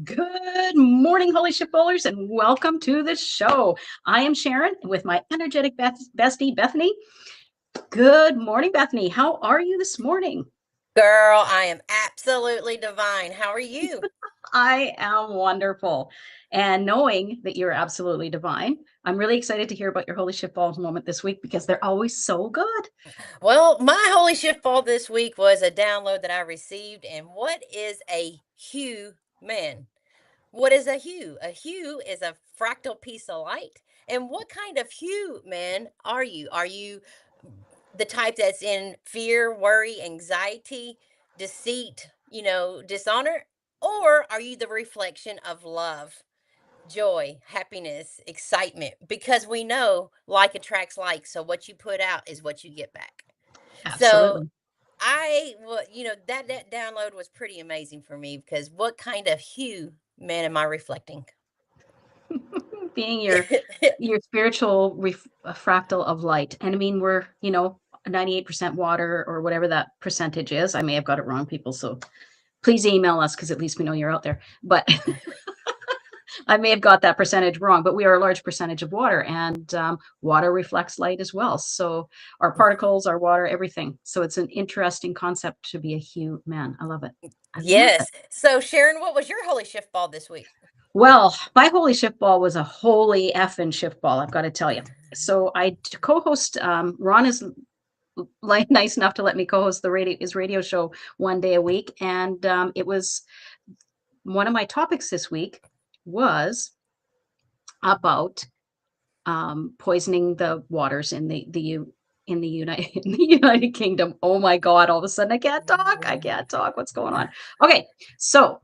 Good morning, Holy Shiftballers, and welcome to the show. I am Sharon with my energetic bestie, Bethany. Good morning, Bethany. How are you this morning? Girl, I am absolutely divine. How are you? I am wonderful. And knowing that you're absolutely divine, I'm really excited to hear about your Holy Shiftballs moment this week because they're always so good. Well, my holy shiftball this week was a download that I received. And what is a human? What is a hue? A hue is a fractal piece of light. And what kind of human are you? Are you the type that's in fear, worry, anxiety, deceit, dishonor? Or are you the reflection of love? Joy, happiness, excitement, because we know like attracts like. So what you put out is what you get back. So Absolutely. that download was pretty amazing for me because what kind of hue, man, am I reflecting? Being your spiritual fractal of light. And I mean, we're, 98% water or whatever that percentage is. I may have got it wrong, people. So please email us because at least we know you're out there. But I may have got that percentage wrong, but we are a large percentage of water, and water reflects light as well. So our particles, our water, everything. So it's an interesting concept to be a hue man. I love it. I love Yes. it. So Sharon, what was your holy shift ball this week? Well, my holy shift ball was a holy effing shift ball, I've got to tell you. So I co-host, Ron is like nice enough to let me co-host his radio show one day a week. And it was one of my topics this week was about poisoning the waters in the United Kingdom. Oh my God! All of a sudden, I can't talk. What's going on? Okay, so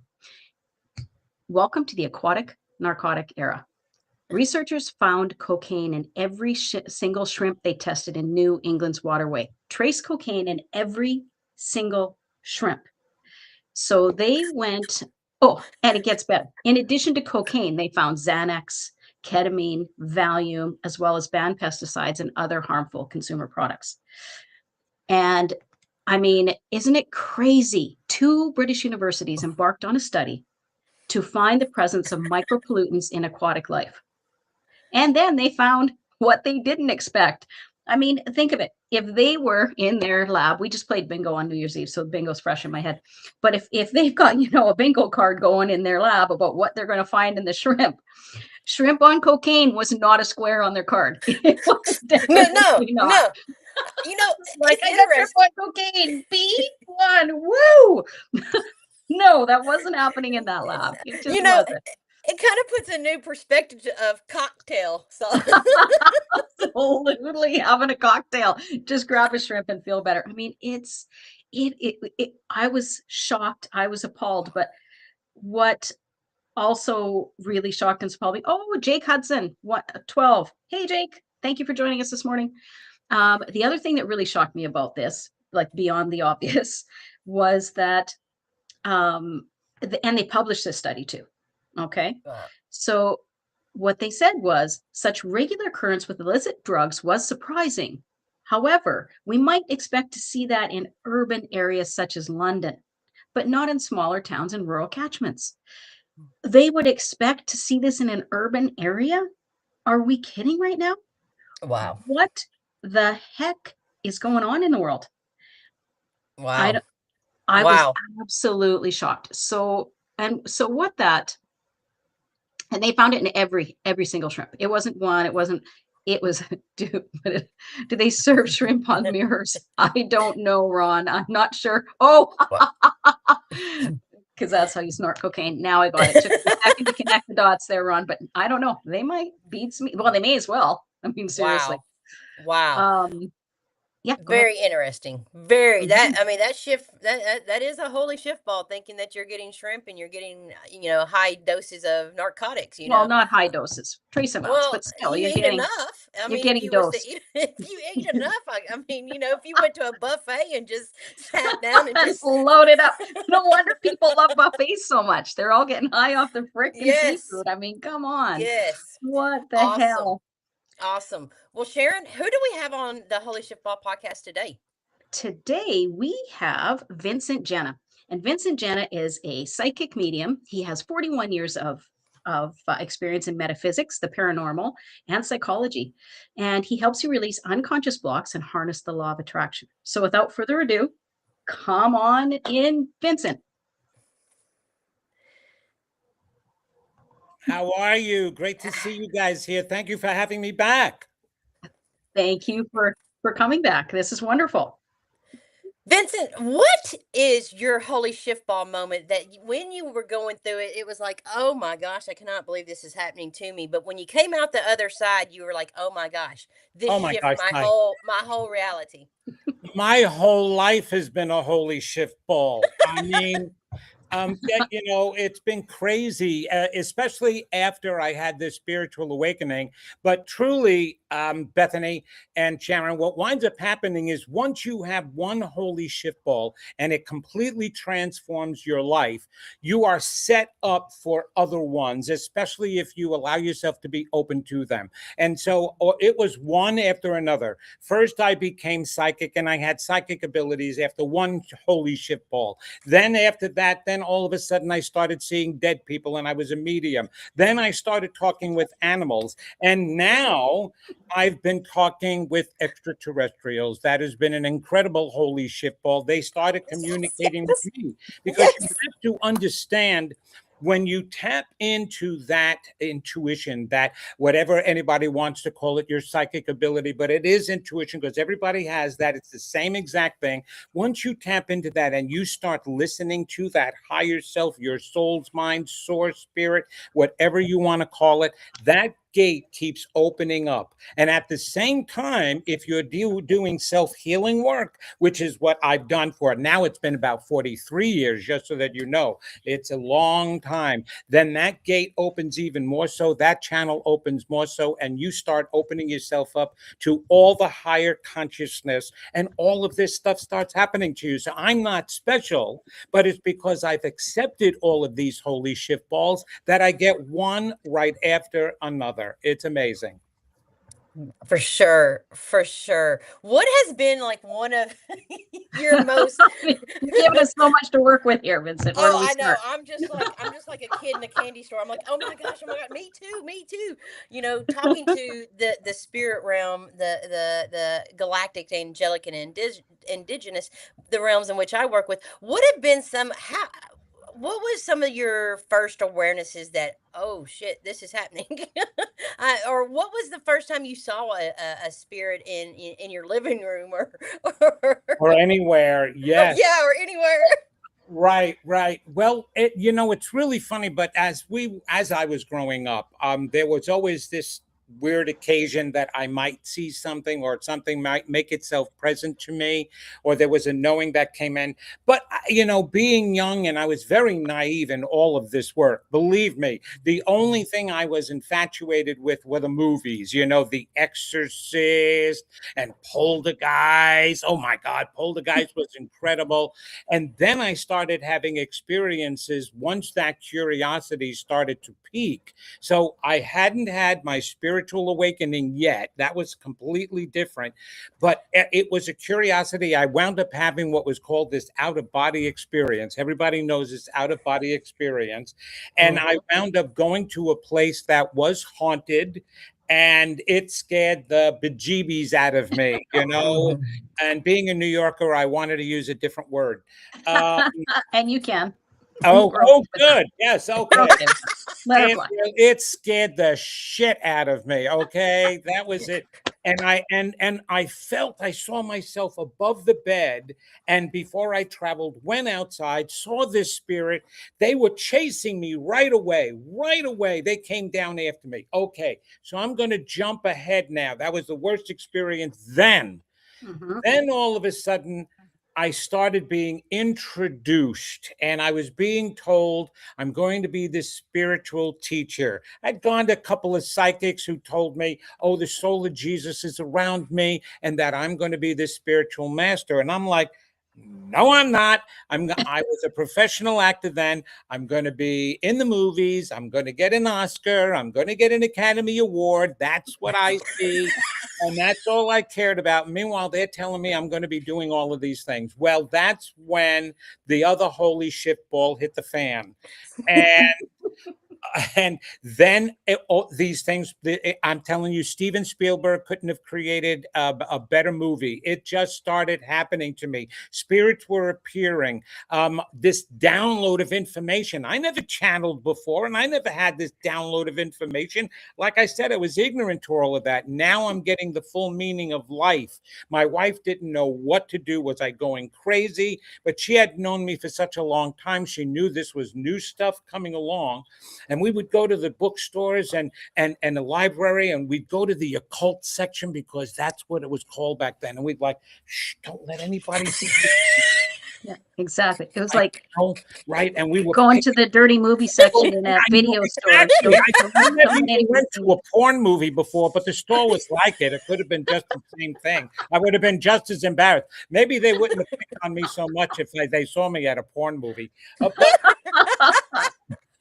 welcome to the aquatic narcotic era. Researchers found cocaine in every single shrimp they tested in New England's waterway. Trace cocaine in every single shrimp. So they went, oh, and it gets better. In addition to cocaine, they found Xanax, ketamine, Valium, as well as banned pesticides and other harmful consumer products. And I mean, isn't it crazy? 2 British universities embarked on a study to find the presence of micropollutants in aquatic life. And then they found what they didn't expect. I mean, think of it. If they were in their lab, we just played bingo on New Year's Eve, so bingo's fresh in my head. But if they've got, a bingo card going in their lab about what they're going to find in the shrimp on cocaine was not a square on their card. It was definitely not. It's like, I got shrimp on cocaine, B1, woo! No, that wasn't happening in that lab. It just wasn't. It kind of puts a new perspective of cocktail. So absolutely having a cocktail. Just grab a shrimp and feel better. I mean, I was shocked. I was appalled. But what also really shocked us probably, Jake Hudson, 12. Hey, Jake, thank you for joining us this morning. The other thing that really shocked me about this, like beyond the obvious, was that, and they published this study too. Okay. So what they said was such regular occurrence with illicit drugs was surprising. However, we might expect to see that in urban areas such as London, but not in smaller towns and rural catchments. They would expect to see this in an urban area? Are we kidding right now? Wow. What the heck is going on in the world? Wow. I was absolutely shocked. So what that, and they found it in every single shrimp. It wasn't one, it wasn't It was, do they serve shrimp on mirrors? I don't know, Ron. I'm not sure. Oh, because that's how you snort cocaine. Now I got it. Took me a second to connect the dots there, Ron, but I don't know. They might beats me. Well, they may as well. I mean, seriously. Wow. Yeah, go ahead. Very interesting. Very that Mhm. I mean that is a holy shift ball thinking that you're getting shrimp and you're getting high doses of narcotics. Well, not high doses, trace amounts, Well, but still, you eat enough. I you're mean, if getting you was to dosed. eat, if you ate enough, I mean, if you went to a buffet and just sat down and just, Load it up. No wonder people love buffets so much. They're all getting high off the frickin' yes, seafood. I mean, come on. yes, What the awesome, hell? awesome. Well, Sharon, who do we have on the Holy Shift Ball podcast today? Today we have Vincent Genna. And Vincent Genna is a psychic medium. He has 41 years of experience in metaphysics, the paranormal, and psychology. And he helps you release unconscious blocks and harness the law of attraction. So without further ado, come on in, Vincent. How are you? Great to see you guys here. Thank you for having me back. Thank you for coming back. This is wonderful. Vincent, what is your holy shift ball moment that when you were going through it, it was like, oh my gosh, I cannot believe this is happening to me. But when you came out the other side, you were like, oh my gosh, this Oh my shift gosh, my whole reality. my whole life has been a holy shift ball. I mean, it's been crazy, especially after I had this spiritual awakening. But truly, Bethany and Sharon, what winds up happening is once you have one holy shift ball and it completely transforms your life, you are set up for other ones, especially if you allow yourself to be open to them. And so it was one after another. First, I became psychic and I had psychic abilities after one holy shift ball. Then after that, then all of a sudden I started seeing dead people and I was a medium. Then I started talking with animals. And now I've been talking with extraterrestrials. That has been an incredible holy shift ball. They started communicating with me because you Yes. have to understand when you tap into that intuition, that whatever anybody wants to call it, your psychic ability, but it is intuition because everybody has that. It's the same exact thing. Once you tap into that and you start listening to that higher self, your soul's mind, source, spirit, whatever you want to call it, that gate keeps opening up. And at the same time, if you're doing self-healing work, which is what I've done for it, now it's been about 43 years, just so that you know, it's a long time, then that gate opens even more so, that channel opens more so, and you start opening yourself up to all the higher consciousness, and all of this stuff starts happening to you. So I'm not special, but it's because I've accepted all of these holy shift balls that I get one right after another. It's amazing. For sure, for sure. What has been like one of your most You're giving us so much to work with here, Vincent. Where do Oh, we I know. start? I'm just like a kid in a candy store. I'm like, oh my gosh, me too, me too. Talking to the spirit realm, the galactic, angelic, and indigenous, the realms in which I work with. What was some of your first awarenesses that, oh shit, this is happening? Or what was the first time you saw a spirit in your living room or Or anywhere, yes. yeah, or anywhere? Right, right. Well, it's really funny, but as I was growing up, there was always this weird occasion that I might see something or something might make itself present to me, or there was a knowing that came in. But being young and I was very naive in all of this work. Believe me, the only thing I was infatuated with were the movies, The Exorcist and Poltergeist. Oh my God, Poltergeist was incredible. And then I started having experiences once that curiosity started to peak. So I hadn't had my spiritual awakening yet. That was completely different. But it was a curiosity. I wound up having what was called this out of body experience. Everybody knows this out of body experience. And I wound up going to a place that was haunted. And it scared the bejeebies out of me, And being a New Yorker, I wanted to use a different word. And you can. Oh, good. Yes. Okay. Okay. Let her fly. It scared the shit out of me. Okay, that was it. And I felt, I saw myself above the bed, and before I traveled, went outside, saw this spirit. They were chasing me right away. Right away, they came down after me. Okay, so I'm going to jump ahead now. That was the worst experience then. Then all of a sudden, I started being introduced, and I was being told I'm going to be this spiritual teacher. I'd gone to a couple of psychics who told me, oh, the soul of Jesus is around me and that I'm going to be this spiritual master. And I'm like, no, I'm not. I was a professional actor then. I'm going to be in the movies. I'm going to get an Oscar. I'm going to get an Academy Award. That's what I see. And that's all I cared about. Meanwhile, they're telling me I'm going to be doing all of these things. Well, that's when the other holy shiftball hit the fan. And then these things, I'm telling you, Steven Spielberg couldn't have created a better movie. It just started happening to me. Spirits were appearing. This download of information. I never channeled before, and I never had this download of information. Like I said, I was ignorant to all of that. Now I'm getting the full meaning of life. My wife didn't know what to do. Was I going crazy? But she had known me for such a long time. She knew this was new stuff coming along. And we would go to the bookstores and the library, and we'd go to the occult section because that's what it was called back then. And we'd like, shh, don't let anybody see this. Yeah, exactly. It was like right, and we were going to the dirty movie section in that video store. Exactly. I never even went to a porn movie before, but the store was like it. It could have been just the same thing. I would have been just as embarrassed. Maybe they wouldn't have picked on me so much if they saw me at a porn movie.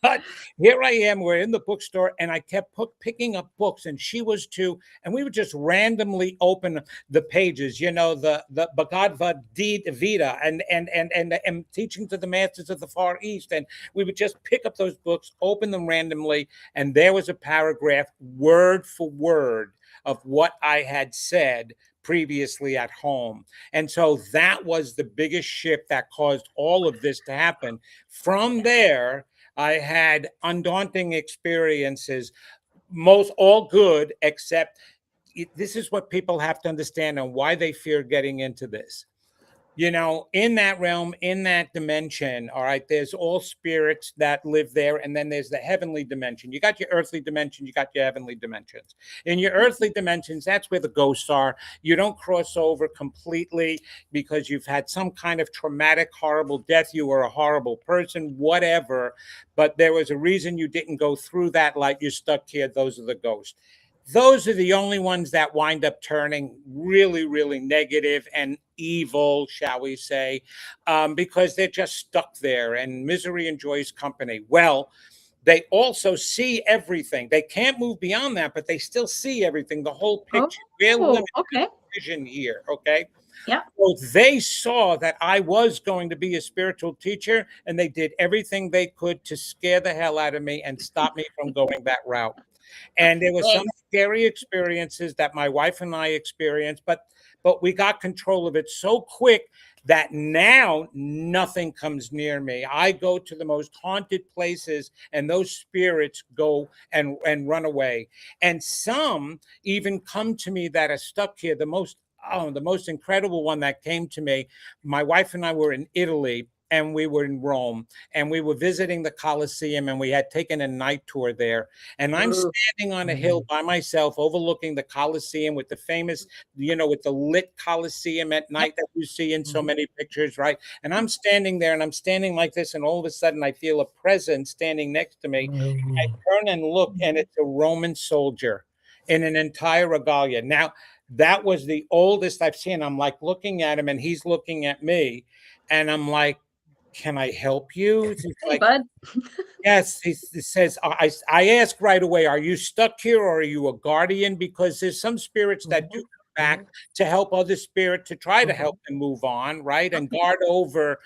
But here I am, we're in the bookstore, and I kept picking up books, and she was too, and we would just randomly open the pages, you know, the Bhagavad Gita and Teaching to the Masters of the Far East, and we would just pick up those books, open them randomly, and there was a paragraph, word for word, of what I had said previously at home. And so that was the biggest shift that caused all of this to happen. From there, I had undaunting experiences, most all good, except this is what people have to understand and why they fear getting into this. You know, in that realm, in that dimension, all right, there's all spirits that live there. And then there's the heavenly dimension. You got your earthly dimension, you got your heavenly dimensions. In your earthly dimensions, that's where the ghosts are. You don't cross over completely because you've had some kind of traumatic, horrible death. You were a horrible person, whatever. But there was a reason you didn't go through that, like you're stuck here. Those are the ghosts. Those are the only ones that wind up turning really, really negative and evil, shall we say, because they're just stuck there and misery enjoys company. Well, they also see everything. They can't move beyond that, but they still see everything, the whole picture. Okay. Vision here, okay? Yeah. So they saw that I was going to be a spiritual teacher, and they did everything they could to scare the hell out of me and stop me from going that route. And there were some scary experiences that my wife and I experienced, but we got control of it so quick that now nothing comes near me. I go to the most haunted places, and those spirits go and run away. And some even come to me that are stuck here. The most incredible one that came to me, my wife and I were in Italy, and we were in Rome, and we were visiting the Colosseum, and we had taken a night tour there. And I'm standing on a hill by myself overlooking the Colosseum with the famous, you know, with the lit Colosseum at night that you see in so many pictures, right? And I'm standing there, and I'm standing like this, and all of a sudden I feel a presence standing next to me. I turn and look, and it's a Roman soldier in an entire regalia. Now, that was the oldest I've seen. I'm like looking at him, and he's looking at me, and I'm like, can I help you? He's Hey, like, bud. yes. He says, I ask right away, are you stuck here or are you a guardian? Because there's some spirits that do come back to help other spirit to try to help them move on, right? And guard over,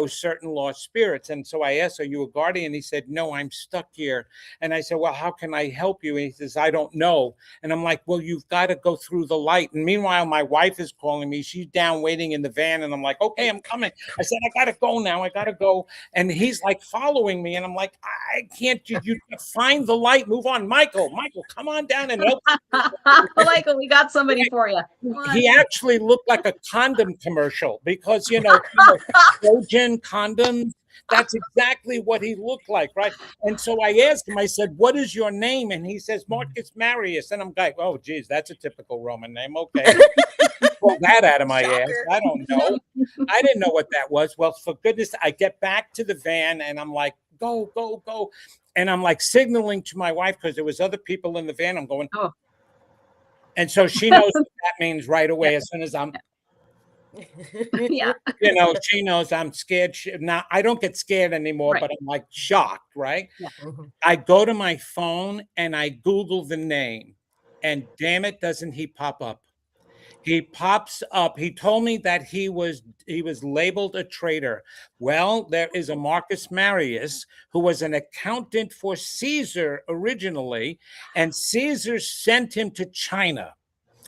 certain lost spirits. And so I asked, are you a guardian? He said, no, I'm stuck here. And I said, well, how can I help you? And he says, I don't know. And I'm like, well, you've got to go through the light. And meanwhile, my wife is calling me. She's down waiting in the van. And I'm like, okay, I'm coming. I said, I got to go now. I got to go. And he's like following me. And I'm like, I can't, you find the light, move on. Michael, come on down and help. Michael, we got somebody for you. He actually looked like a condom commercial because, Trojan condoms. That's exactly what he looked like, right? And so I asked him, I said, what is your name? And he says, Marcus Marius. And I'm like, oh, geez, that's a typical Roman name. Okay. Pull that out of my ass. I don't know. I didn't know what that was. Well, for goodness, I get back to the van and I'm like, go, go, go. And I'm like signaling to my wife because there was other people in the van. I'm going, oh. And so she knows what that means right away. As soon as I'm, she knows I'm scared. Now I don't get scared anymore, but I'm like shocked, right? Yeah. I go to my phone and I Google the name, and damn it, doesn't he pop up? He pops up. He told me that he was labeled a traitor. Well, there is a Marcus Marius who was an accountant for Caesar originally, and Caesar sent him to China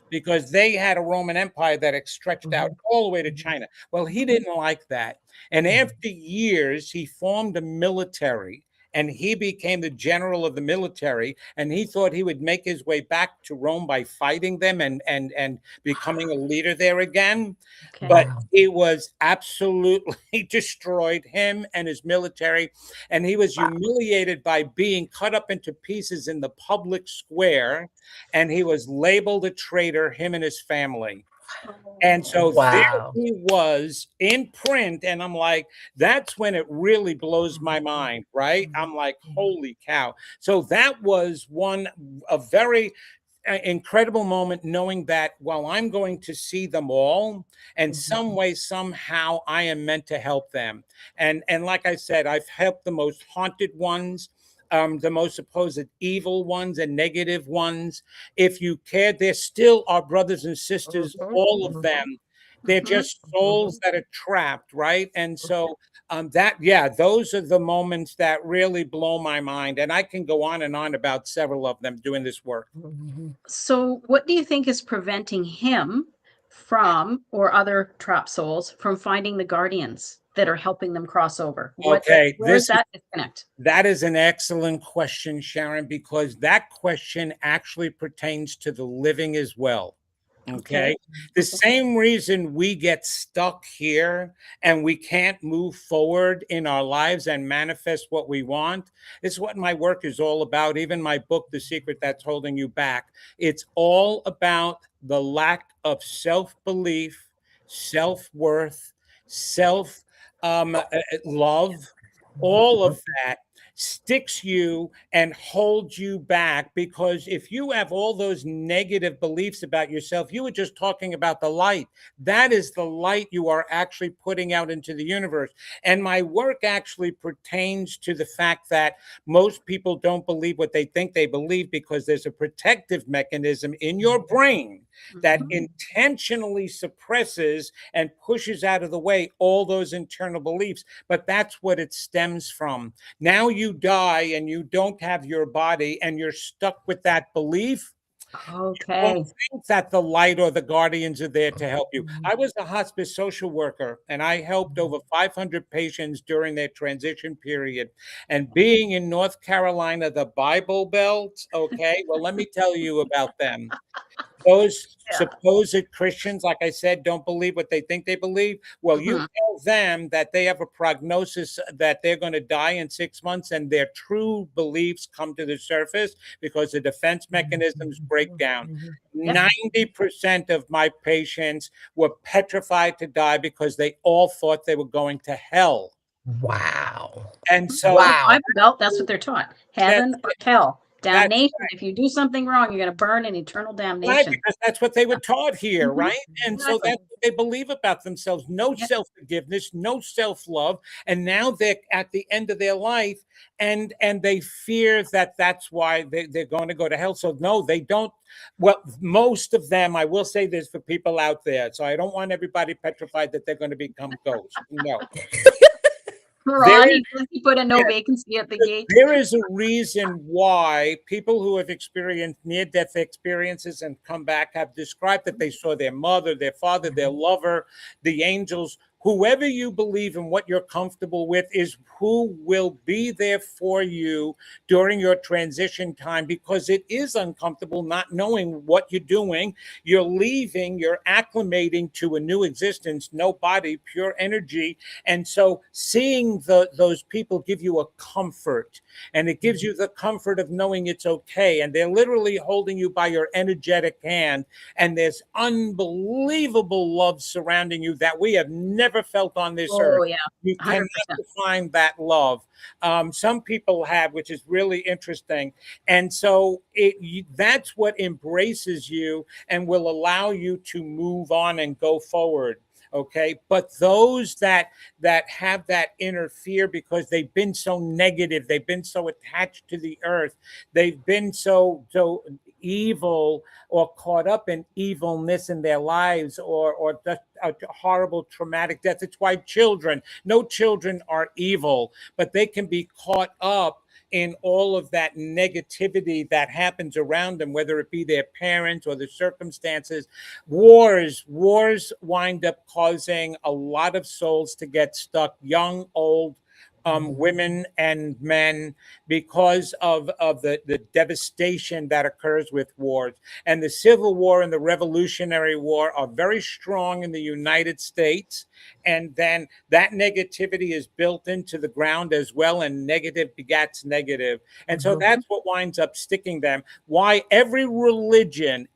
because they had a Roman Empire that stretched out all the way to China. Well, he didn't like that. And after years, he formed a military and he became the general of the military. And he thought he would make his way back to Rome by fighting them and becoming a leader there again. Okay. But he was absolutely destroyed, him and his military. And he was humiliated by being cut up into pieces in the public square. And he was labeled a traitor, him and his family. And so there he was in print. And I'm like, that's when it really blows my mind, right? I'm like, holy cow. So that was a very incredible moment, knowing that while I'm going to see them all, in some way, somehow I am meant to help them. And like I said, I've helped the most haunted ones, the most supposed evil ones and negative ones. If you care, they're still our brothers and sisters, all of them. They're just souls that are trapped, right? And so those are the moments that really blow my mind. And I can go on and on about several of them doing this work. So what do you think is preventing him from, or other trapped souls, from finding the guardians that are helping them cross over? Where's that disconnect? That is an excellent question, Sharon, because that question actually pertains to the living as well. Okay. The same reason we get stuck here and we can't move forward in our lives and manifest what we want is what my work is all about. Even my book, The Secret That's Holding You Back, it's all about the lack of self-belief, self-worth, self-love, all of that sticks you and holds you back. Because if you have all those negative beliefs about yourself, you were just talking about the light. That is the light you are actually putting out into the universe. And my work actually pertains to the fact that most people don't believe what they think they believe, because there's a protective mechanism in your brain that intentionally suppresses and pushes out of the way all those internal beliefs. But that's what it stems from. Now you die and you don't have your body and you're stuck with that belief. Okay. You don't think that the light or the guardians are there to help you. I was a hospice social worker and I helped over 500 patients during their transition period. And being in North Carolina, the Bible Belt, okay, well, let me tell you about them. Those supposed Christians, like I said, don't believe what they think they believe. Well, you tell them that they have a prognosis that they're going to die in 6 months, and their true beliefs come to the surface because the defense mechanisms break down. 90% of my patients were petrified to die because they all thought they were going to hell. Wow. And so that's what they're taught. Heaven or hell. Damnation. If you do something wrong, you're going to burn in eternal Right, damnation. because that's what they were taught here, Mhm. right? And so Exactly. that's what they believe about themselves. No Yep. self-forgiveness, no self-love, and now they're at the end of their life, and they fear that that's why they're going to go to hell. So no, they don't. Well, most of them, I will say this for people out there, so I don't want everybody petrified that they're going to become ghosts. No. There is, Ronnie, he put a no yeah, vacancy at the gate. there is a reason why people who have experienced near-death experiences and come back have described that they saw their mother, their father, their lover, the angels. Whoever you believe in, what you're comfortable with is who will be there for you during your transition time, because it is uncomfortable not knowing what you're doing. You're leaving, you're acclimating to a new existence, no body, pure energy. And so seeing those people give you a comfort, and it gives you the comfort of knowing it's okay. And they're literally holding you by your energetic hand. And there's unbelievable love surrounding you that we have never felt on this earth. Oh, yeah. You 100%. cannot define that love. Some people have, which is really interesting. And so that's what embraces you and will allow you to move on and go forward. Okay, but those that have that inner fear because they've been so negative, they've been so attached to the earth, they've been so evil or caught up in evilness in their lives, or just a horrible traumatic death. It's why no children are evil, but they can be caught up in all of that negativity that happens around them, whether it be their parents or the circumstances. Wars wind up causing a lot of souls to get stuck, young, old, women and men, because of the devastation that occurs with wars. And the Civil War and the Revolutionary War are very strong in the United States. And then that negativity is built into the ground as well, and negative begets negative. And so that's what winds up sticking them. Why every religion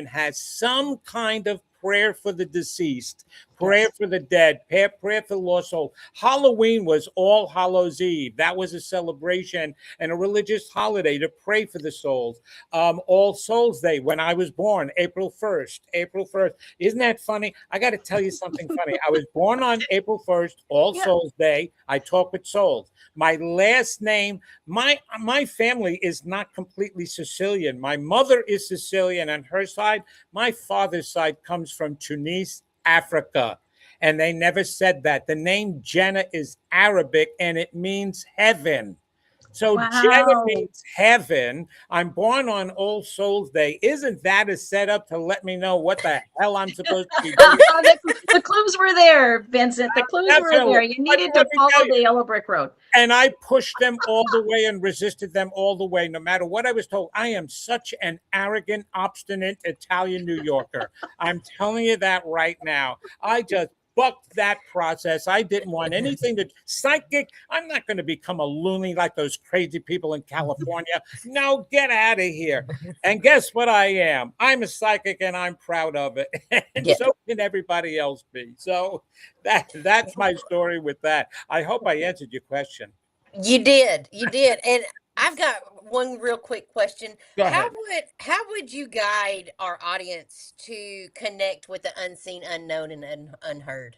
has some kind of prayer for the deceased, prayer for the dead, prayer for the lost soul. Halloween was All Hallows Eve. That was a celebration and a religious holiday to pray for the souls. All Souls Day, when I was born, April 1st. Isn't that funny? I got to tell you something funny. I was born on April 1st, All Souls Day. I talk with souls. My last name, my family is not completely Sicilian. My mother is Sicilian on her side. My father's side comes from Tunis, Africa. And they never said that. The name Genna is Arabic and it means heaven. So Genna means heaven. I'm born on All Souls Day. Isn't that a setup to let me know what the hell I'm supposed to be doing? The clues were there, Vincent. The clues were there. You needed to follow the yellow brick road. And I pushed them all the way and resisted them all the way, no matter what I was told. I am such an arrogant, obstinate Italian New Yorker. I'm telling you that right now. I just bucked that process. I didn't want anything to psychic. I'm not going to become a loony like those crazy people in California. No, get out of here. And guess what I am? I'm a psychic and I'm proud of it. And so can everybody else be. So that's my story with that. I hope I answered your question. You did. And I've got one real quick question. Go ahead. How would you guide our audience to connect with the unseen, unknown, and unheard?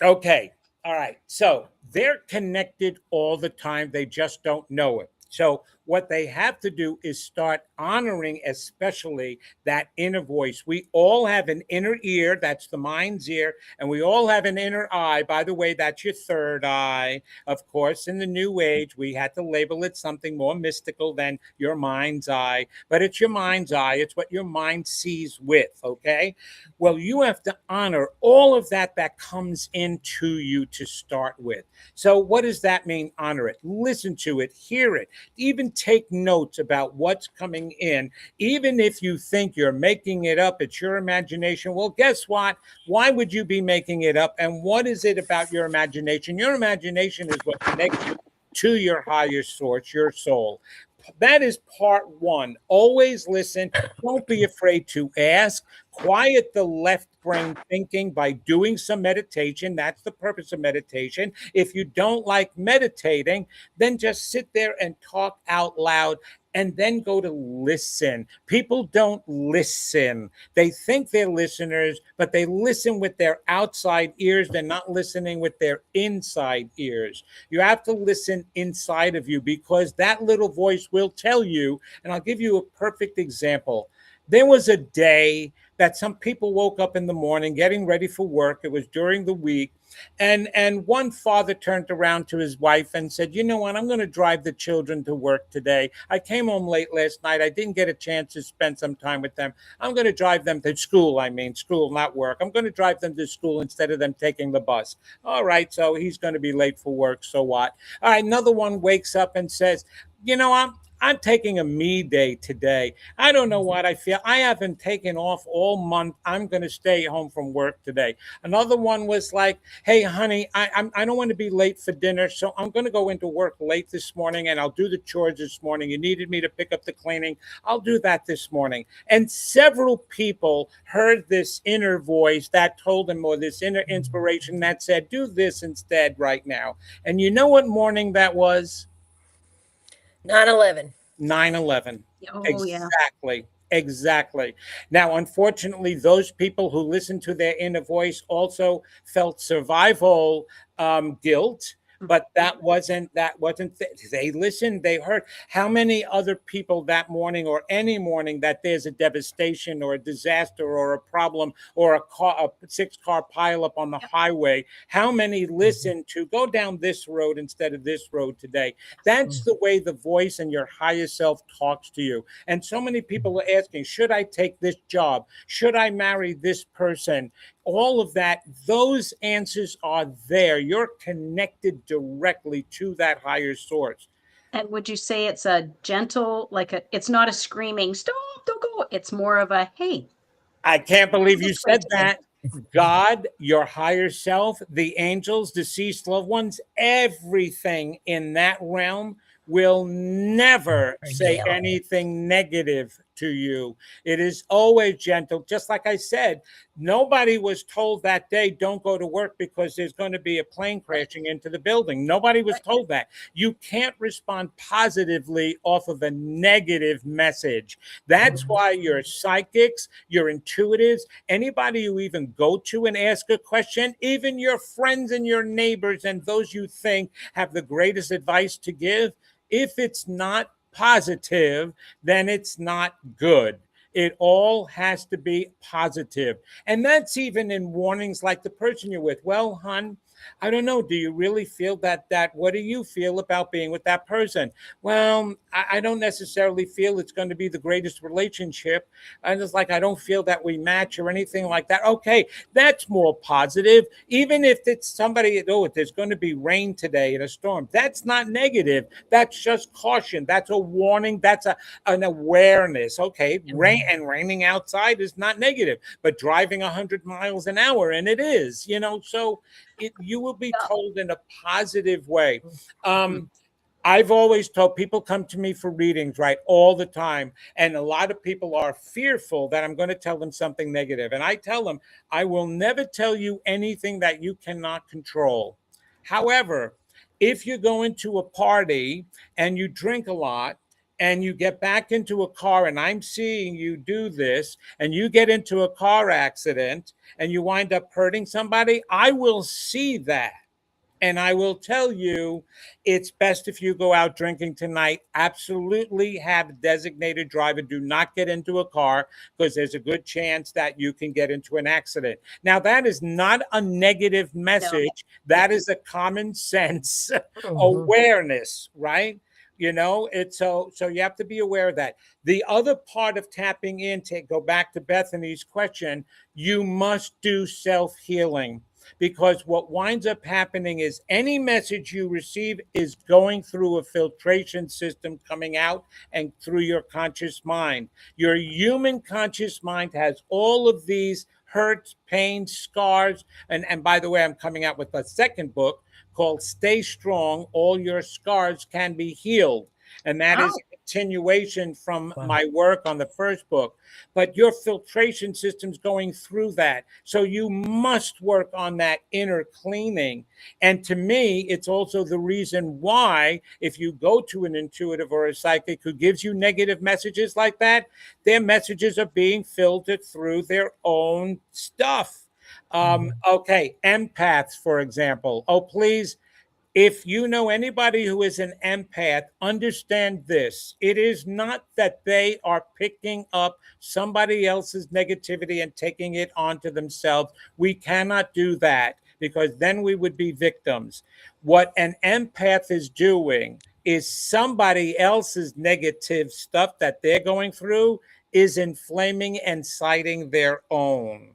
Okay. All right. So they're connected all the time. They just don't know it. So what they have to do is start honoring, especially that inner voice. We all have an inner ear. That's the mind's ear. And we all have an inner eye. By the way, that's your third eye. Of course, in the New Age, we had to label it something more mystical than your mind's eye. But it's your mind's eye. It's what your mind sees with. Okay. Well, you have to honor all of that comes into you to start with. So what does that mean? Honor it. Listen to it. Hear it. Even take notes about what's coming in. Even if you think you're making it up, it's your imagination. Well, guess what? Why would you be making it up? And what is it about your imagination? Your imagination is what connects you to your higher source, your soul. That is part one. Always listen. Don't be afraid to ask. Quiet the left brain thinking by doing some meditation. That's the purpose of meditation. If you don't like meditating, then just sit there and talk out loud and then go to listen. People don't listen. They think they're listeners, but they listen with their outside ears. They're not listening with their inside ears. You have to listen inside of you, because that little voice will tell you. And I'll give you a perfect example. There was a day that some people woke up in the morning getting ready for work. It was during the week. And one father turned around to his wife and said, "You know what? I'm going to drive the children to work today. I came home late last night. I didn't get a chance to spend some time with them. I'm going to drive them to school. I mean, school, not work. I'm going to drive them to school instead of them taking the bus." All right. So he's going to be late for work. So what? All right. Another one wakes up and says, "You know, I'm taking a me day today. I don't know what I feel. I haven't taken off all month. I'm going to stay home from work today." Another one was like, "Hey, honey, I don't want to be late for dinner, so I'm going to go into work late this morning, and I'll do the chores this morning. You needed me to pick up the cleaning. I'll do that this morning." And several people heard this inner voice that told them, or this inner inspiration that said, "Do this instead right now." And you know what morning that was? 9/11. 9/11. Oh, yeah. Exactly. Exactly. Now, unfortunately, those people who listened to their inner voice also felt survival guilt, but they listened, they heard. How many other people that morning, or any morning that there's a devastation or a disaster or a problem or a 6-car pileup on the highway, how many listen to go down this road instead of this road today? That's the way the voice and your higher self talks to you. And so many people are asking, should I take this job? Should I marry this person? All of that, those answers are there. You're connected directly to that higher source. And would you say it's a gentle, it's not a screaming, "Stop, don't go." It's more of a, "Hey, I can't believe you this way said today." that. God, your higher self, the angels, deceased loved ones, everything in that realm will never say Gale. anything negative to you. It is always gentle. Just like I said, nobody was told that day, "Don't go to work because there's going to be a plane crashing into the building." Nobody was told that. You can't respond positively off of a negative message. That's why your psychics, your intuitives, anybody you even go to and ask a question, even your friends and your neighbors and those you think have the greatest advice to give, if it's not positive, then it's not good. It all has to be positive. And that's even in warnings like the person you're with. "Well, hon, I don't know. Do you really feel what do you feel about being with that person?" "Well, I don't necessarily feel it's going to be the greatest relationship. And it's like, I don't feel that we match or anything like that." Okay, that's more positive. Even if it's somebody, there's going to be rain today in a storm. That's not negative. That's just caution. That's a warning. That's an awareness. Okay, raining outside is not negative, but driving 100 miles an hour, and it is, so you will be told in a positive way. I've always told people come to me for readings, right, all the time. And a lot of people are fearful that I'm going to tell them something negative. And I tell them, I will never tell you anything that you cannot control. However, if you go into a party and you drink a lot, and you get back into a car, and I'm seeing you do this, and you get into a car accident and you wind up hurting somebody, I will see that. And I will tell you, it's best if you go out drinking tonight. Absolutely have a designated driver. Do not get into a car, because there's a good chance that you can get into an accident. Now, that is not a negative message. That is a common sense awareness, right? It's so you have to be aware of that. The other part of tapping in, to go back to Bethany's question, you must do self-healing. Because what winds up happening is any message you receive is going through a filtration system coming out and through your conscious mind. Your human conscious mind has all of these hurts, pains, scars. And by the way, I'm coming out with a second book called Stay Strong. All Your Scars Can Be Healed. And that is continuation from Wow. my work on the first book, but your filtration system's going through that. So you must work on that inner cleaning. And to me, it's also the reason why, if you go to an intuitive or a psychic who gives you negative messages like that, their messages are being filtered through their own stuff. Okay, empaths, for example. Oh, please, if you know anybody who is an empath, understand this. It is not that they are picking up somebody else's negativity and taking it onto themselves. We cannot do that because then we would be victims. What an empath is doing is somebody else's negative stuff that they're going through is inflaming and citing their own.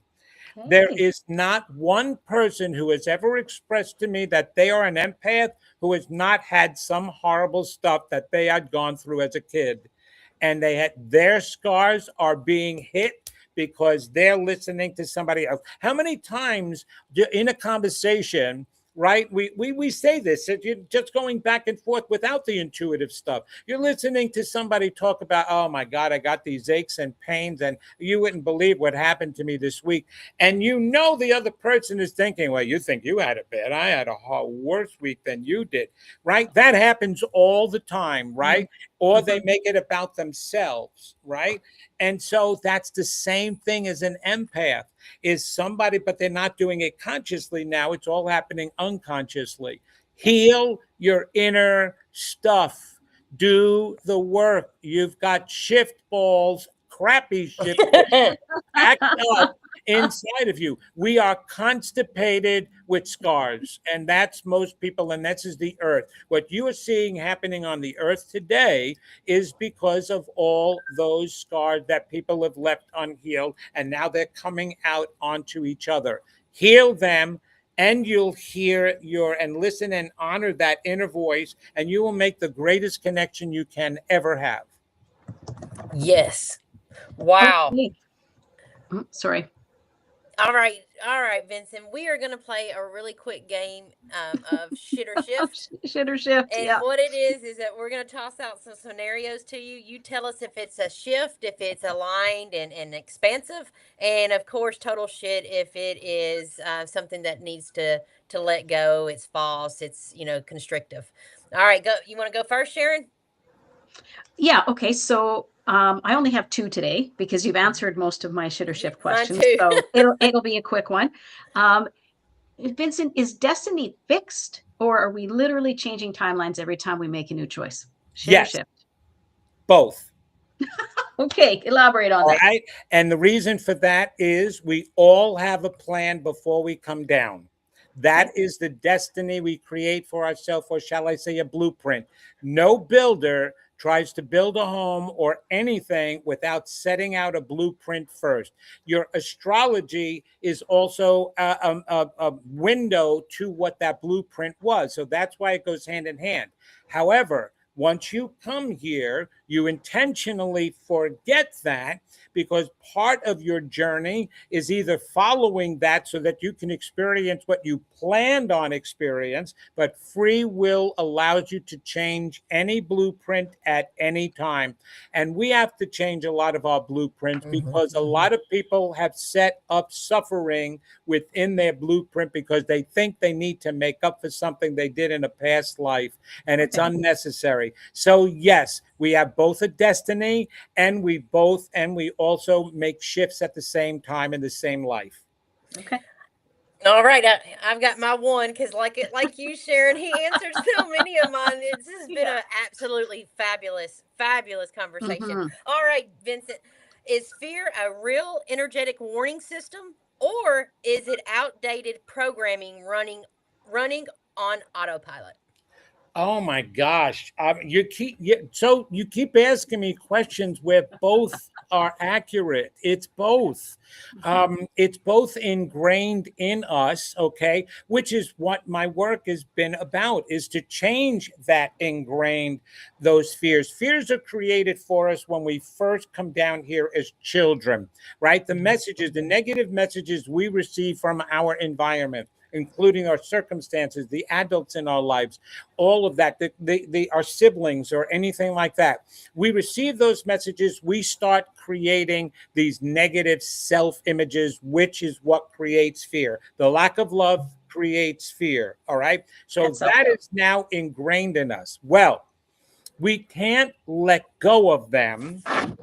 There Okay. is not one person who has ever expressed to me that they are an empath who has not had some horrible stuff that they had gone through as a kid. And their scars are being hit because they're listening to somebody else. How many times in a conversation, right? We say this, that you're just going back and forth without the intuitive stuff. You're listening to somebody talk about, oh my God, I got these aches and pains, and you wouldn't believe what happened to me this week. And you know the other person is thinking, well, you think you had it bad. I had a worse week than you did, right? That happens all the time, right? Or they make it about themselves, right? And so that's the same thing as an empath is somebody, but they're not doing it consciously now. It's all happening unconsciously. Heal your inner stuff. Do the work. You've got shift balls, crappy shift balls backed up inside of you. We are constipated with scars, and that's most people, and this is the earth. What you are seeing happening on the earth today is because of all those scars that people have left unhealed, and now they're coming out onto each other. Heal them, and you'll hear and listen and honor that inner voice, and you will make the greatest connection you can ever have. Yes. Wow. Okay. Sorry. All right, Vincent. We are going to play a really quick game of shit or shift. Shit or shift. And Yeah. what it is that we're going to toss out some scenarios to you. You tell us if it's a shift, if it's aligned and expansive, and of course, total shit if it is something that needs to let go. It's false. It's constrictive. All right, go. You want to go first, Sharon? Yeah. Okay. So I only have two today because you've answered most of my shit or shift questions. too. So it'll be a quick one. Vincent, is destiny fixed, or are we literally changing timelines every time we make a new choice? Shit or Yes, shift? both. Okay, elaborate on All that. right. And the reason for that is we all have a plan before we come down. That is the destiny we create for ourselves, or shall I say, a blueprint. No builder tries to build a home or anything without setting out a blueprint first. Your astrology is also a window to what that blueprint was. So that's why it goes hand in hand. However, once you come here, you intentionally forget that, because part of your journey is either following that so that you can experience what you planned on experience, but free will allows you to change any blueprint at any time. And we have to change a lot of our blueprints because a lot of people have set up suffering within their blueprint because they think they need to make up for something they did in a past life, and it's unnecessary. So yes, we have both a destiny, and we also make shifts at the same time in the same life. Okay. All right, I've got my one because, like you, Sharon, he answered so many of mine. This has been an absolutely fabulous conversation. All right, Vincent, is fear a real energetic warning system, or is it outdated programming running on autopilot? Oh my gosh. You keep asking me questions where both are accurate. It's both. It's both ingrained in us, okay, which is what my work has been about, is to change that those fears. Fears are created for us when we first come down here as children, right? The negative messages we receive from our environment. including our circumstances, the adults in our lives, all of that, our siblings or anything like that. We receive those messages. We start creating these negative self-images, which is what creates fear. The lack of love creates fear. All right. So that is now ingrained in us. Well, we can't let go of them.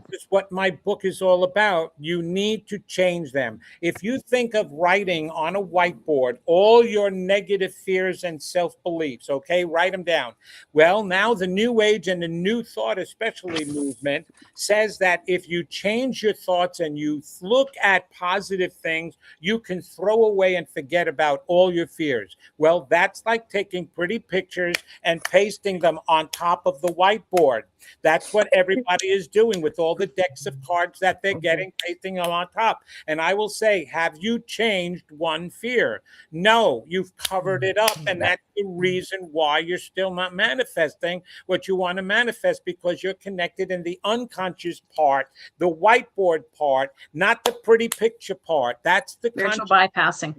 This is what my book is all about. You need to change them. If you think of writing on a whiteboard all your negative fears and self-beliefs, okay, write them down. Well, now the New Age and the New Thought, especially movement, says that if you change your thoughts and you look at positive things, you can throw away and forget about all your fears. Well, that's like taking pretty pictures and pasting them on top of the whiteboard. That's what everybody is doing with all the decks of cards that they're getting, pasting them on top. And I will say, have you changed one fear? No, you've covered it up. And that's the reason why you're still not manifesting what you want to manifest, because you're connected in the unconscious part, the whiteboard part, not the pretty picture part. That's the spiritual bypassing.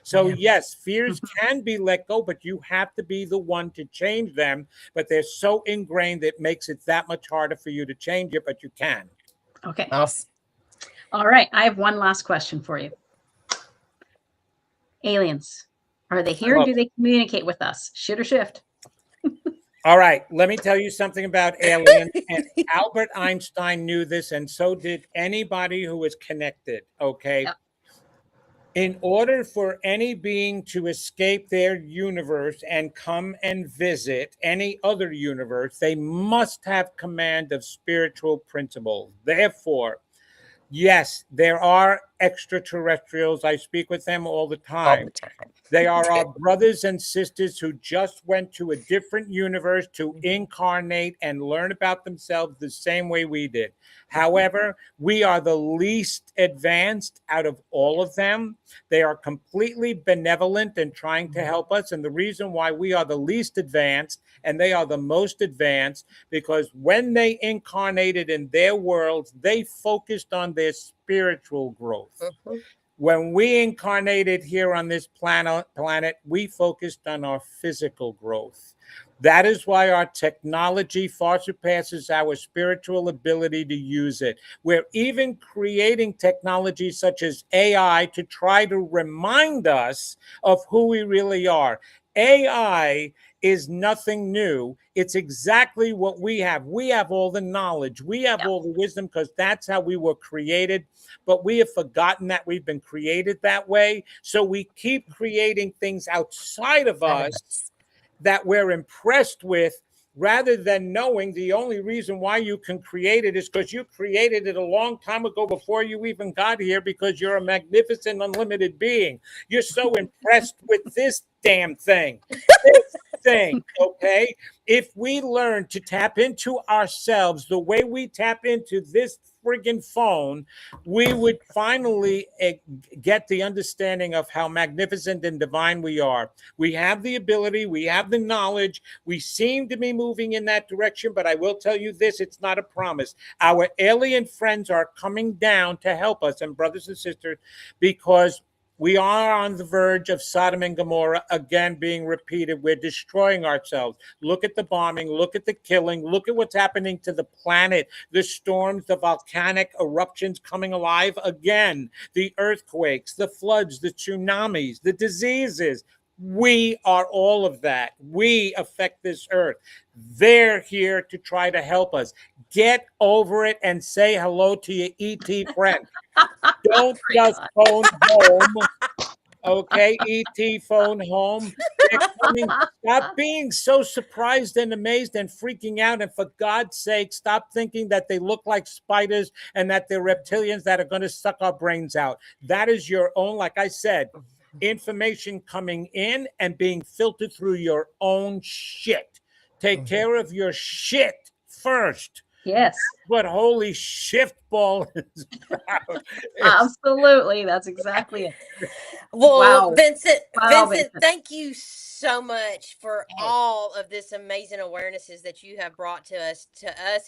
So yes, fears can be let go, but you have to be the one to change them. But they're so ingrained, it makes it that much harder for you to change it, but you can. Okay. Awesome. All right. I have one last question for you. Aliens, are they here? Do they communicate with us? Shit or shift? All right. Let me tell you something about aliens. And Albert Einstein knew this, and so did anybody who was connected. Okay. Yep. In order for any being to escape their universe and come and visit any other universe, they must have command of spiritual principles. Therefore, yes, there are extraterrestrials. I speak with them all the time. All the time. They are our brothers and sisters who just went to a different universe to incarnate and learn about themselves the same way we did. However, we are the least advanced out of all of them. They are completely benevolent and trying to help us. And the reason why we are the least advanced and they are the most advanced, because when they incarnated in their worlds, they focused on their spiritual growth. When we incarnated here on this planet, we focused on our physical growth. That is why our technology far surpasses our spiritual ability to use it. We're even creating technology such as AI to try to remind us of who we really are. AI is nothing new. It's exactly what we have. We have all the knowledge. We have all the wisdom, because that's how we were created. But we have forgotten that we've been created that way. So we keep creating things outside of us that we're impressed with, rather than knowing the only reason why you can create it is because you created it a long time ago before you even got here, because you're a magnificent, unlimited being. You're so impressed with this damn thing. This thing, okay? If we learn to tap into ourselves the way we tap into this friggin' phone, we would finally get the understanding of how magnificent and divine we are. We have the ability, we have the knowledge, we seem to be moving in that direction, but I will tell you this, it's not a promise. Our alien friends are coming down to help us, and brothers and sisters, because we are on the verge of Sodom and Gomorrah again being repeated. We're destroying ourselves. Look at the bombing. Look at the killing. Look at what's happening to the planet. The storms, the volcanic eruptions coming alive again. The earthquakes, the floods, the tsunamis, the diseases. We are all of that. We affect this earth. They're here to try to help us. Get over it and say hello to your ET friend. Don't just phone home. Okay, ET phone home. Stop being so surprised and amazed and freaking out. And for God's sake, stop thinking that they look like spiders and that they're reptilians that are going to suck our brains out. That is your own, like I said, information coming in and being filtered through your own shit. Take care of your shit first. Yes. That's what Holy Shiftball is about. Absolutely. That's exactly it. Well, Wow. Vincent, Wow, Vincent, Vincent. thank you so much for Hey. all of this amazing awarenesses that you have brought to us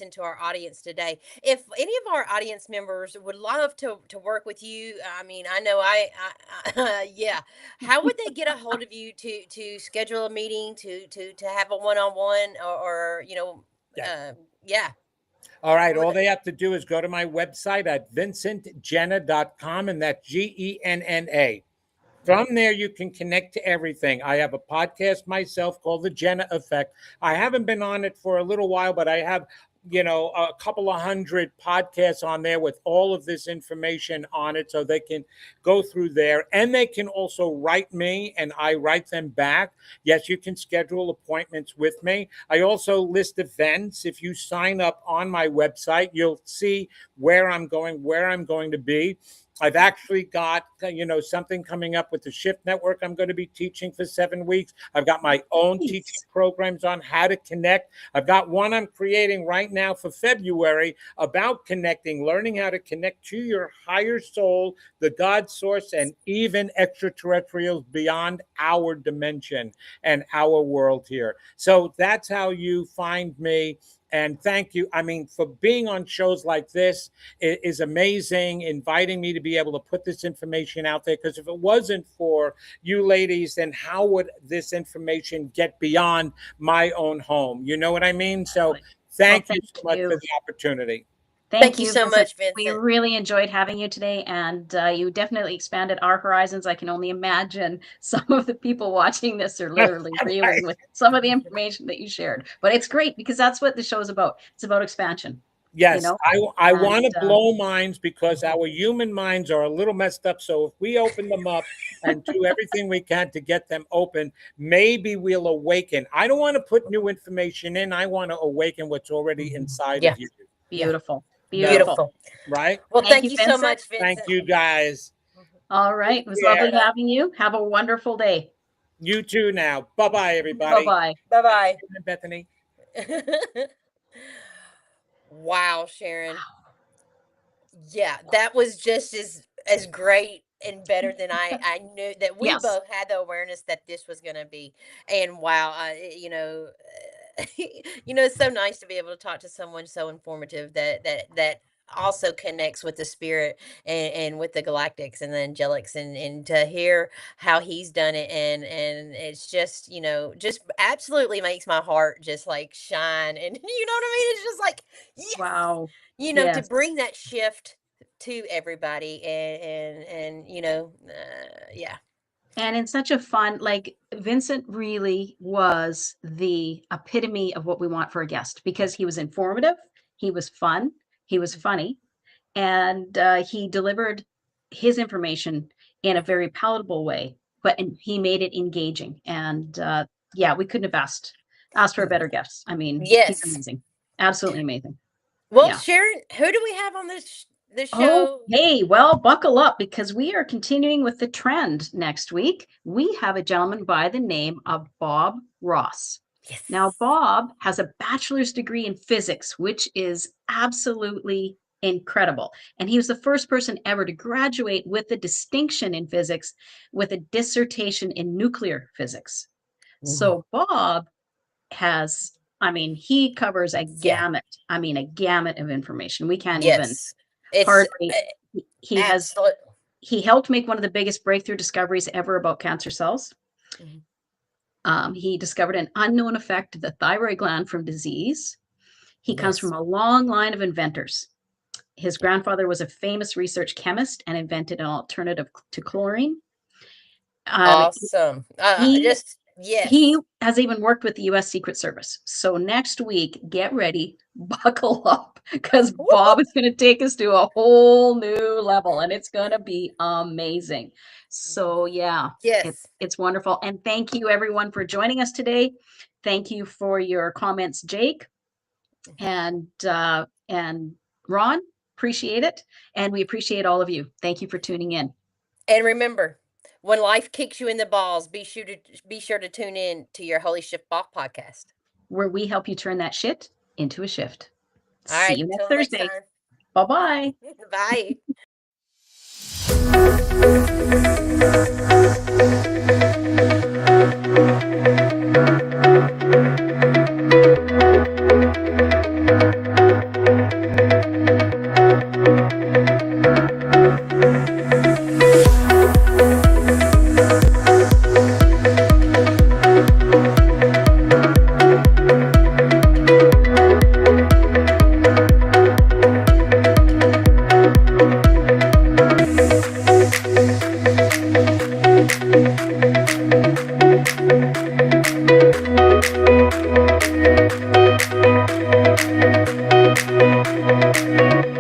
and to our audience today. If any of our audience members would love to work with you, I mean, I know yeah. How would they get a hold of you to schedule a meeting to have a one-on-one or Yeah. yeah. All right. How would All they have to do is go to my website at vincentgenna.com, and that's Genna. From there, you can connect to everything. I have a podcast myself called The Genna Effect. I haven't been on it for a little while, but I have, a couple of hundred podcasts on there with all of this information on it, so they can go through there. And they can also write me, and I write them back. Yes, you can schedule appointments with me. I also list events. If you sign up on my website, you'll see where I'm going to be. I've actually got, something coming up with the Shift Network. I'm going to be teaching for 7 weeks. I've got my own Nice. teaching programs on how to connect. I've got one I'm creating right now for February about connecting, learning how to connect to your higher soul, the God source, and even extraterrestrials beyond our dimension and our world here. So that's how you find me. And thank you. I mean, for being on shows like this, it is amazing, inviting me to be able to put this information out there. Because if it wasn't for you ladies, then how would this information get beyond my own home? You know what I mean? So thank you so much for the opportunity. Thank you so Vincent. much, We Vincent. really enjoyed having you today, and you definitely expanded our horizons. I can only imagine some of the people watching this are literally reeling with some of the information that you shared. But it's great because that's what the show is about. It's about expansion. Yes, You know? I And, want to blow minds because our human minds are a little messed up. So if we open them up and do everything we can to get them open, maybe we'll awaken. I don't want to put new information in. I want to awaken what's already inside Yeah. of you. Beautiful. No. Beautiful. Right? Well, Thank thank you, you so Vincent. much, Vincent. Thank you, guys. All right. It was Yeah. lovely having you. Have a wonderful day. You too now. Bye-bye, everybody. Bye-bye. Bye-bye. Bethany. Wow, Sharon. Yeah, that was just as great and better than I knew that we Yes. both had the awareness that this was going to be. And wow, it's so nice to be able to talk to someone so informative that also connects with the spirit and with the galactics and the angelics, and to hear how he's done it, and it's just just absolutely makes my heart just like shine, and you know what I mean, it's just like yes, Wow. to Yes. bring that shift to everybody, and yeah. And in such a fun, like Vincent really was the epitome of what we want for a guest because he was informative, he was fun, he was funny, and he delivered his information in a very palatable way, and he made it engaging. And yeah, we couldn't have asked for a better guest. I mean, Yes. he's amazing, absolutely amazing. Well, Yeah. Sharon, who do we have on this Oh, show? hey, well, buckle up because we are continuing with the trend next week. We have a gentleman by the name of Bob Ross. Yes. Now, Bob has a bachelor's degree in physics, which is absolutely incredible. And he was the first person ever to graduate with a distinction in physics with a dissertation in nuclear physics. So Bob has, I mean, he covers a gamut. I mean, a gamut of information. We can't even hardly. He has. He helped make one of the biggest breakthrough discoveries ever about cancer cells. He discovered an unknown effect of the thyroid gland from disease. He comes from a long line of inventors. His grandfather was a famous research chemist and invented an alternative to chlorine. Awesome. He has even worked with the U.S. Secret Service. So next week, get ready, buckle up, because Bob is going to take us to a whole new level, and it's going to be amazing. So yeah, yes, it's wonderful. And thank you everyone for joining us today. Thank you for your comments, Jake and Ron. Appreciate it. And we appreciate all of you. Thank you for tuning in. And remember, when life kicks you in the balls, be sure to tune in to your Holy Shiftballs podcast, where we help you turn that shit into a shift. All right, see you next Thursday. Bye-bye. Bye. Bye.